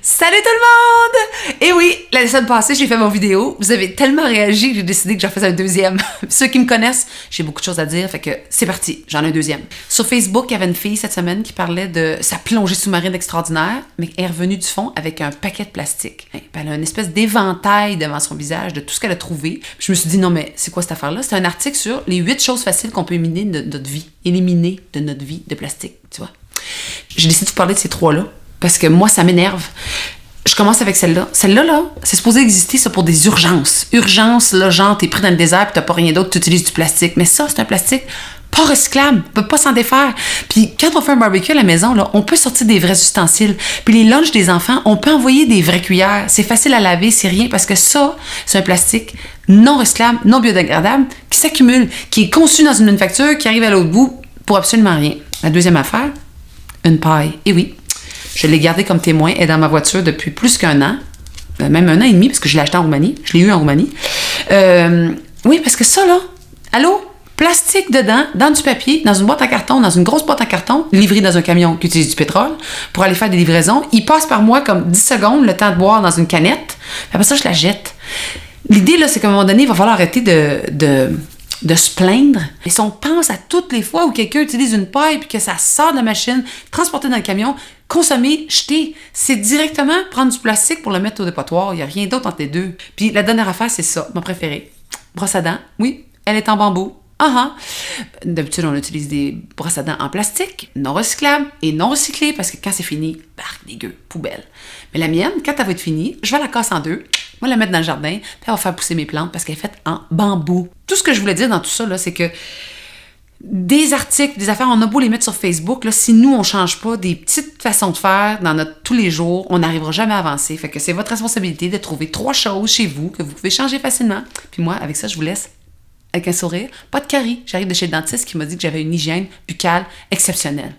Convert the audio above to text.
Salut tout le monde! Et oui, la semaine passée, j'ai fait mon vidéo. Vous avez tellement réagi que j'ai décidé que j'en faisais un deuxième. Ceux qui me connaissent, j'ai beaucoup de choses à dire, fait que c'est parti, j'en ai un deuxième. Sur Facebook, il y avait une fille cette semaine qui parlait de sa plongée sous-marine extraordinaire, mais elle est revenue du fond avec un paquet de plastique. Elle a une espèce d'éventail devant son visage de tout ce qu'elle a trouvé. Puis je me suis dit, non mais c'est quoi cette affaire-là? C'est un article sur les 8 choses faciles qu'on peut éliminer de notre vie. Éliminer de notre vie de plastique, tu vois. J'ai décidé de vous parler de ces trois-là. Parce que moi, ça m'énerve. Je commence avec celle-là. Celle-là, là, c'est supposé exister, ça, pour des urgences. Urgences, là, genre, t'es pris dans le désert pis t'as pas rien d'autre, tu utilises du plastique. Mais ça, c'est un plastique pas recyclable. On peut pas s'en défaire. Puis quand on fait un barbecue à la maison, là, on peut sortir des vrais ustensiles. Puis les lunchs des enfants, on peut envoyer des vraies cuillères. C'est facile à laver, c'est rien. Parce que ça, c'est un plastique non recyclable, non biodégradable, qui s'accumule, qui est conçu dans une manufacture, qui arrive à l'autre bout pour absolument rien. La deuxième affaire, une paille. Et oui. Je l'ai gardé comme témoin, elle est dans ma voiture depuis plus qu'un an, même un an et demi, parce que je l'ai acheté en Roumanie. Je l'ai eu en Roumanie. Oui, parce que ça, là, allô? Plastique dedans, dans du papier, dans une boîte en carton, dans une grosse boîte en carton, livré dans un camion qui utilise du pétrole pour aller faire des livraisons. Il passe par moi comme 10 secondes, le temps de boire dans une canette. Après ça, je la jette. L'idée, là, c'est qu'à un moment donné, il va falloir arrêter de se plaindre. Et si on pense à toutes les fois où quelqu'un utilise une paille puis que ça sort de la machine, transporté dans le camion, consommer, jeter, c'est directement prendre du plastique pour le mettre au dépotoir. Il n'y a rien d'autre entre les deux. Puis la dernière affaire, c'est ça, ma préférée. Brosse à dents. Oui, elle est en bambou. D'habitude, on utilise des brosses à dents en plastique, non recyclables et non recyclées parce que quand c'est fini, dégueu, poubelle. Mais la mienne, quand elle va être finie, je vais la casser en deux, je vais la mettre dans le jardin, puis elle va faire pousser mes plantes parce qu'elle est faite en bambou. Tout ce que je voulais dire dans tout ça, là, c'est que des articles, des affaires, on a beau les mettre sur Facebook, là, si nous, on change pas des petites façons de faire dans notre tous les jours, on n'arrivera jamais à avancer. Fait que c'est votre responsabilité de trouver 3 choses chez vous que vous pouvez changer facilement. Puis moi, avec ça, je vous laisse avec un sourire. Pas de carie. J'arrive de chez le dentiste qui m'a dit que j'avais une hygiène buccale exceptionnelle.